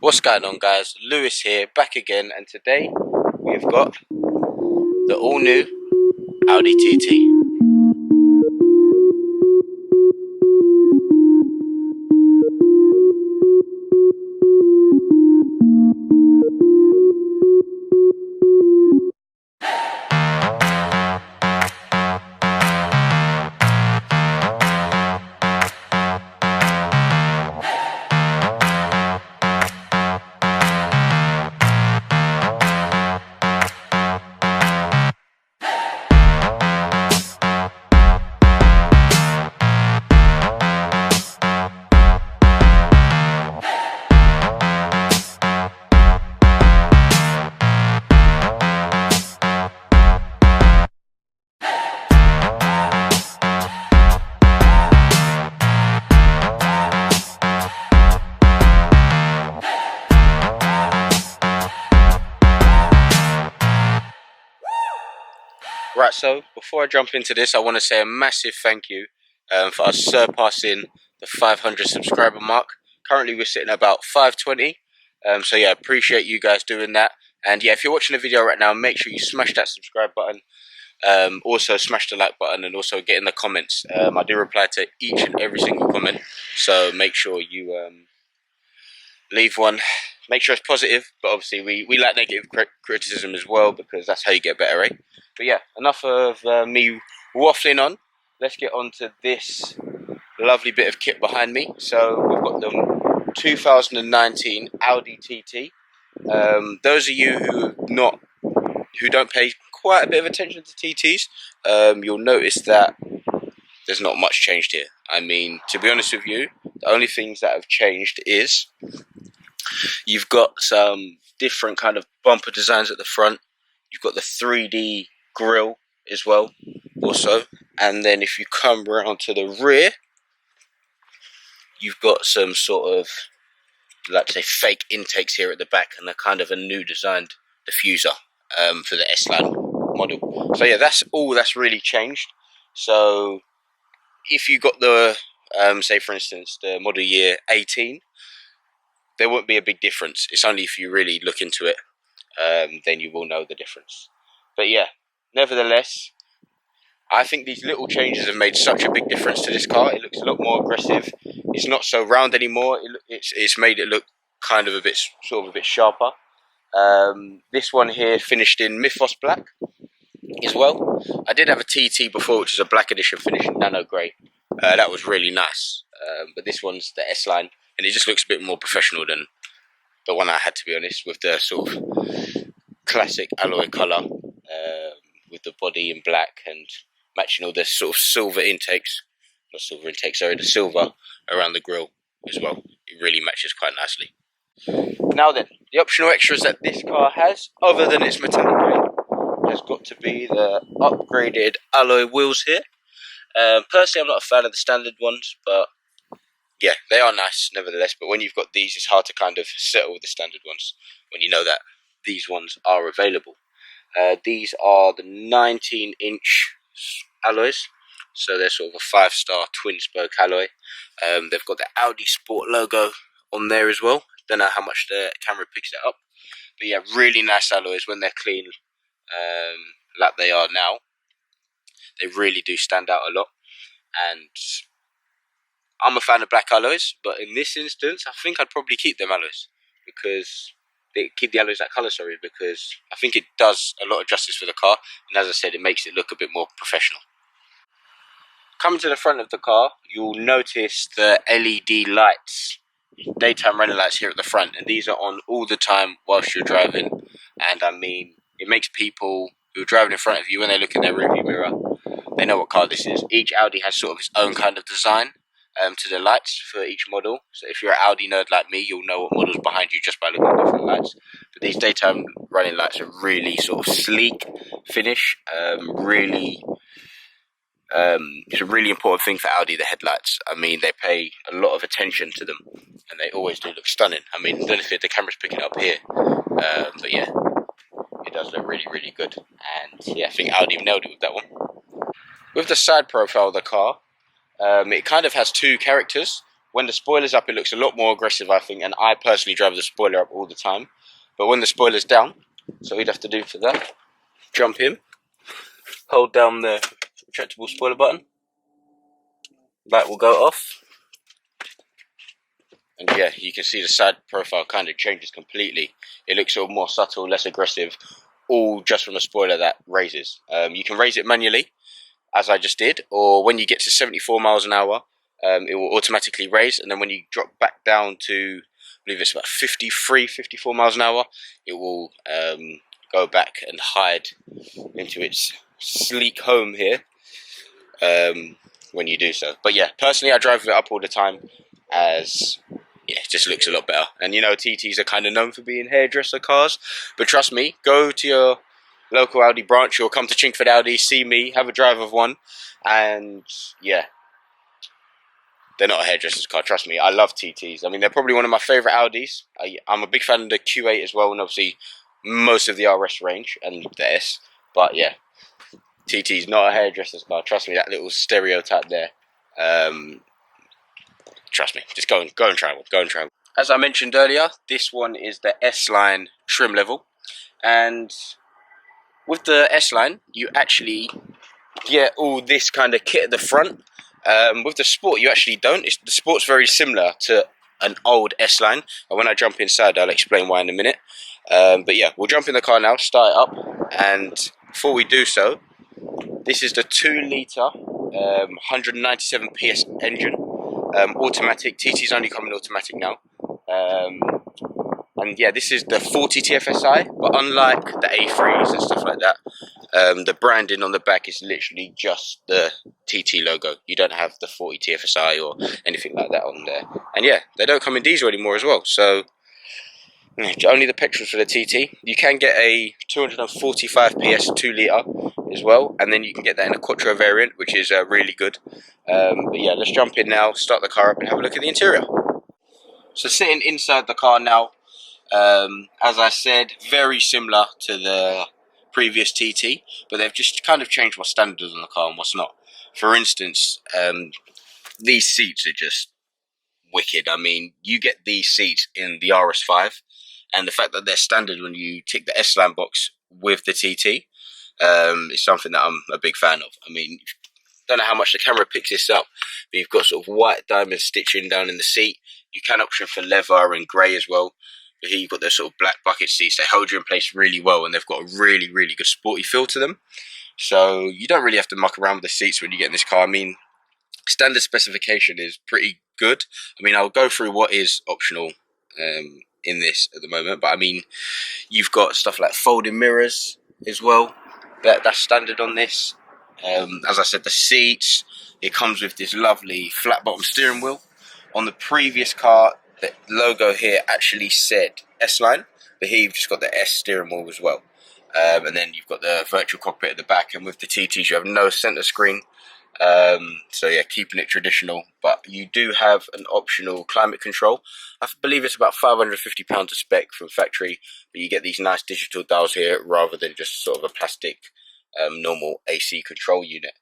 What's going on, guys? Lewis here, back again, and today we've got the all new Audi TT. Right, so before I jump into this, I want to say a massive thank you for us surpassing the 500 subscriber mark. Currently, we're sitting at about 520. So yeah, appreciate you guys doing that. And yeah, if you're watching the video right now, make sure you smash that subscribe button. Also smash the like button and also get in the comments. I do reply to each and every single comment, so make sure you leave one. Make sure it's positive, but obviously we like negative criticism as well, because that's how you get better, eh? But yeah, enough of me waffling on. Let's get on to this lovely bit of kit behind me. So we've got the 2019 Audi TT. Those of you who don't pay quite a bit of attention to TTs, you'll notice that there's not much changed here. I mean, to be honest with you, the only things that have changed is you've got some different kind of bumper designs at the front. You've got the 3D grille as well, also. And then if you come around to the rear, you've got some sort of, let's say, fake intakes here at the back, and a kind of a new designed diffuser for the S-Line model. So yeah, that's all that's really changed. So if you got the, say for instance, the model year 18, there won't be a big difference. It's only if you really look into it, then you will know the difference. But yeah, nevertheless, I think these little changes have made such a big difference to this car. It looks a lot more aggressive. It's not so round anymore. It's made it look kind of a bit sharper. This one here finished in Mythos black as well. I did have a TT before, which is a black edition finish in nano grey. That was really nice. But this one's the S-Line, and it just looks a bit more professional than the one I had, to be honest, with the sort of classic alloy colour, with the body in black and matching all the sort of silver intakes. Not silver intakes, sorry, the silver around the grille as well. It really matches quite nicely. Now then, the optional extras that this car has, other than its metallic paint, has got to be the upgraded alloy wheels here. Personally, I'm not a fan of the standard ones, but yeah, they are nice nevertheless. But when you've got these, it's hard to kind of settle with the standard ones when you know that these ones are available. These are the 19-inch alloys, so they're sort of a 5-star twin spoke alloy. They've got the Audi Sport logo on there as well. Don't know how much the camera picks it up, but yeah, really nice alloys when they're clean, like they are now. They really do stand out a lot, and I'm a fan of black alloys, but in this instance, I think I'd probably keep them alloys, because keep the alloys that colour, sorry, because I think it does a lot of justice for the car, and as I said, it makes it look a bit more professional. Coming to the front of the car, you'll notice the LED lights, daytime running lights here at the front, and these are on all the time whilst you're driving. And I mean, it makes people who are driving in front of you, when they look in their rearview mirror, they know what car this is. Each Audi has sort of its own kind of design to the lights for each model. So if you're an Audi nerd like me, you'll know what model's behind you just by looking at different lights. But these daytime running lights are really sort of sleek finish. It's a really important thing for Audi, the headlights. I mean, they pay a lot of attention to them, and they always do look stunning. I mean, I don't know if the camera's picking it up here, but yeah, it does look really, really good. And yeah, I think Audi nailed it with that one. With the side profile of the car, it kind of has two characters. when the spoiler's up, it looks a lot more aggressive, I think, and I personally drive the spoiler up all the time. But when the spoiler's down, so we'd have to do for that, jump in, hold down the retractable spoiler button, that will go off, and yeah, you can see the side profile kind of changes completely. It looks sort of more subtle, less aggressive, all just from a spoiler that raises. You can raise it manually, as I just did, or when you get to 74 miles an hour, it will automatically raise, and then when you drop back down to, I believe it's about 53, 54 miles an hour, it will go back and hide into its sleek home here when you do so. But yeah, personally I drive it up all the time, as yeah, it just looks a lot better. And you know, TTs are kind of known for being hairdresser cars, but trust me, go to your local Audi branch or come to Chingford Audi, see me, have a drive of one, and yeah, they're not a hairdresser's car, trust me. I love TTs. I mean, they're probably one of my favourite Audis. I'm a big fan of the Q8 as well, and obviously most of the RS range and the S. But yeah, TT's not a hairdresser's car. Trust me, that little stereotype there. Trust me, just go and try one. Go and try one. As I mentioned earlier, this one is the S-Line trim level. And with the S-Line, you actually get all this kind of kit at the front. With the Sport, you actually don't. The Sport's very similar to an old S-Line. And when I jump inside, I'll explain why in a minute. But yeah, we'll jump in the car now, start it up. And before we do so, this is the 2-litre, 197 PS engine. Automatic. TT's only coming automatic now. And yeah, this is the 40 TFSI, but unlike the A3s and stuff like that, the branding on the back is literally just the TT logo. You don't have the 40 TFSI or anything like that on there. And yeah, they don't come in diesel anymore as well, so only the petrols for the TT. You can get a 245 PS 2-litre as well, and then you can get that in a Quattro variant, which is really good. But yeah, let's jump in now, start the car up and have a look at the interior. So sitting inside the car now, as I said, very similar to the previous TT, but they've just kind of changed what's standard on the car and what's not. For instance, these seats are just wicked. I mean, you get these seats in the RS5, and the fact that they're standard when you tick the S-Line box with the TT is something that I'm a big fan of. I mean, don't know how much the camera picks this up, but you've got sort of white diamond stitching down in the seat. You can option for leather and grey as well. But here you've got those sort of black bucket seats. They hold you in place really well, and they've got a really, really good sporty feel to them. So you don't really have to muck around with the seats when you get in this car. I mean, standard specification is pretty good. I mean, I'll go through what is optional in this at the moment, but I mean, you've got stuff like folding mirrors as well. That's standard on this. As I said, the seats, it comes with this lovely flat bottom steering wheel. On the previous car, the logo here actually said S-Line, but here you've just got the S steering wheel as well. And then you've got the virtual cockpit at the back, and with the TTs you have no center screen. So yeah, keeping it traditional, but you do have an optional climate control. I believe it's about £550 to spec from factory, but you get these nice digital dials here rather than just sort of a plastic normal AC control unit.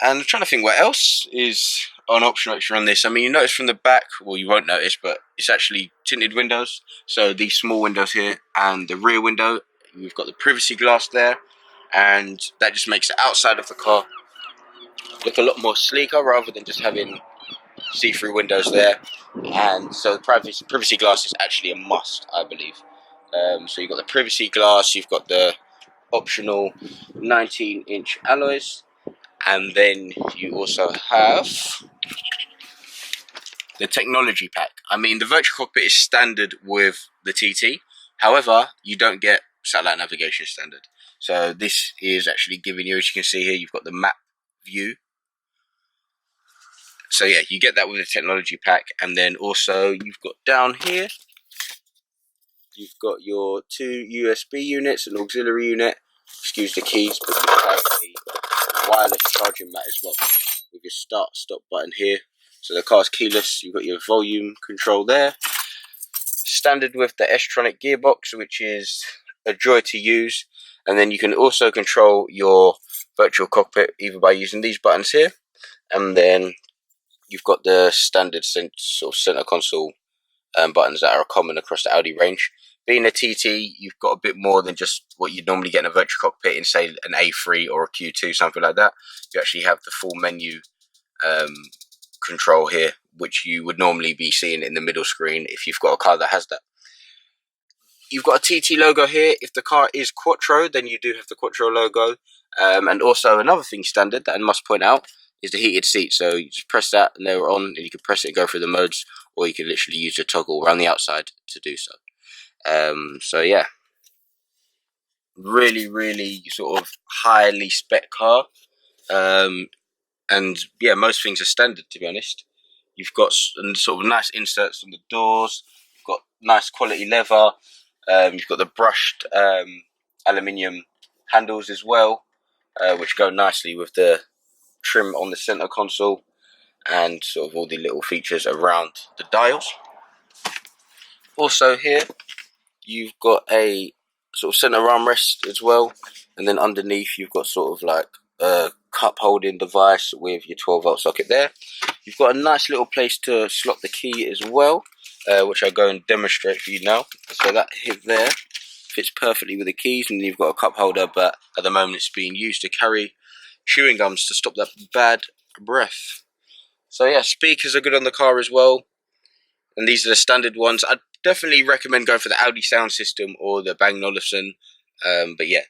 And I'm trying to think what else is an optional extra on this. I mean, you notice from the back, well, you won't notice, but it's actually tinted windows. So these small windows here and the rear window, we've got the privacy glass there, and that just makes the outside of the car look a lot more sleeker rather than just having see-through windows there. And so the privacy glass is actually a must, I believe. So you've got the privacy glass, you've got the optional 19-inch alloys, and then you also have the technology pack. I mean, the virtual cockpit is standard with the TT. However, you don't get satellite navigation standard. So this is actually giving you, as you can see here, you've got the map view. So yeah, you get that with the technology pack. And then also you've got down here, you've got your 2 USB units, an auxiliary unit. Excuse the keys, but you have a wireless charging mat as well with your start stop button here. So the car's keyless. You've got your volume control there, standard with the S-Tronic gearbox, which is a joy to use. And then you can also control your virtual cockpit either by using these buttons here, and then you've got the standard sort of center console buttons that are common across the Audi range. Being a TT, you've got a bit more than just what you'd normally get in a virtual cockpit in, say, an A3 or a Q2, something like that. You actually have the full menu control here, which you would normally be seeing in the middle screen if you've got a car that has that. You've got a TT logo here. If the car is Quattro, then you do have the Quattro logo. And also another thing standard that I must point out is the heated seat. So you just press that and they're on, and you can press it and go through the modes, or you can literally use the toggle around the outside to do so. So yeah, really sort of highly spec car. And yeah, most things are standard, to be honest. You've got sort of nice inserts on the doors. You've got nice quality leather. You've got the brushed aluminium handles as well, which go nicely with the trim on the center console and sort of all the little features around the dials. Also here, you've got a sort of center armrest as well, and then underneath you've got sort of like a cup holding device with your 12-volt socket there. You've got a nice little place to slot the key as well, which I'll go and demonstrate for you now. So that hit there fits perfectly with the keys, and you've got a cup holder, but at the moment it's being used to carry chewing gums to stop that bad breath. So yeah, speakers are good on the car as well, and these are the standard ones. I'd definitely recommend going for the Audi sound system or the Bang & Olufsen, but yeah,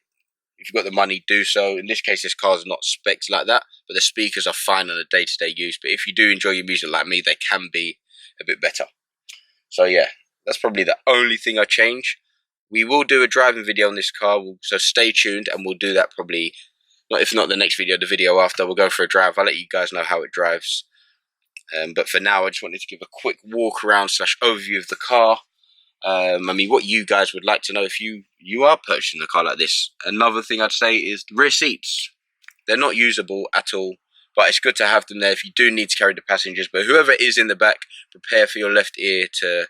if you've got the money, do so. In this case, this car's not specs like that, but the speakers are fine on a day-to-day use. But if you do enjoy your music like me, they can be a bit better. So yeah, that's probably the only thing I change. We will do a driving video on this car, so stay tuned, and we'll do that probably, if not the next video, the video after. We'll go for a drive. I'll let you guys know how it drives. But for now, I just wanted to give a quick walk around / overview of the car. I mean, what you guys would like to know if you are purchasing a car like this. Another thing I'd say is the rear seats. They're not usable at all, but it's good to have them there if you do need to carry the passengers. But whoever is in the back, prepare for your left ear to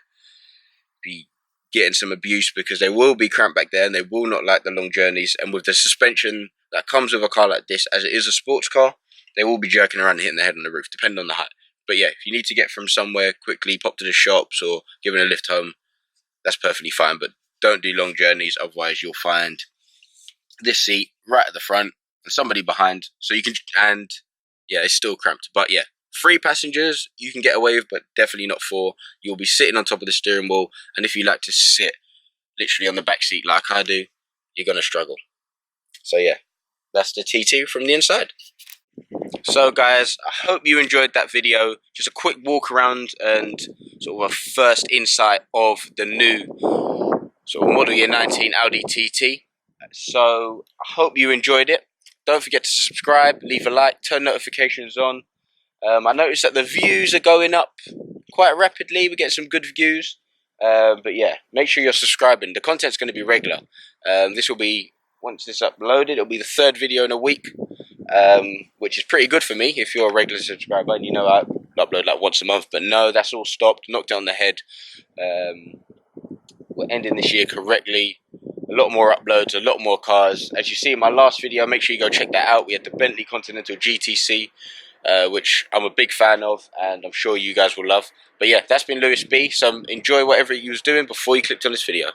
be getting some abuse, because they will be cramped back there and they will not like the long journeys. And with the suspension that comes with a car like this, as it is a sports car, they will be jerking around and hitting their head on the roof, depending on the height. But yeah, if you need to get from somewhere quickly, pop to the shops or giving a lift home, that's perfectly fine. But don't do long journeys, otherwise you'll find this seat right at the front and somebody behind, so you can, and yeah, it's still cramped. But yeah, 3 passengers you can get away with, but definitely not 4. You'll be sitting on top of the steering wheel, and if you like to sit literally on the back seat like I do, you're gonna struggle. So yeah, that's the TT from the inside. So guys, I hope you enjoyed that video. Just a quick walk around and sort of a first insight of the new sort of model year 19 Audi TT. So I hope you enjoyed it. Don't forget to subscribe, leave a like, turn notifications on. I noticed that the views are going up quite rapidly. We're getting some good views. But yeah, make sure you're subscribing. The content's going to be regular. This will be, once it's uploaded, it'll be the 3rd video in a week. Which is pretty good for me if you're a regular subscriber and you know I upload like once a month. But no, that's all stopped, knocked it on the head. We're ending this year correctly. A lot more uploads, a lot more cars. As you see in my last video, make sure you go check that out. We had the Bentley Continental GTC, which I'm a big fan of, and I'm sure you guys will love. But yeah, that's been Lewis B. So enjoy whatever you was doing before you clicked on this video.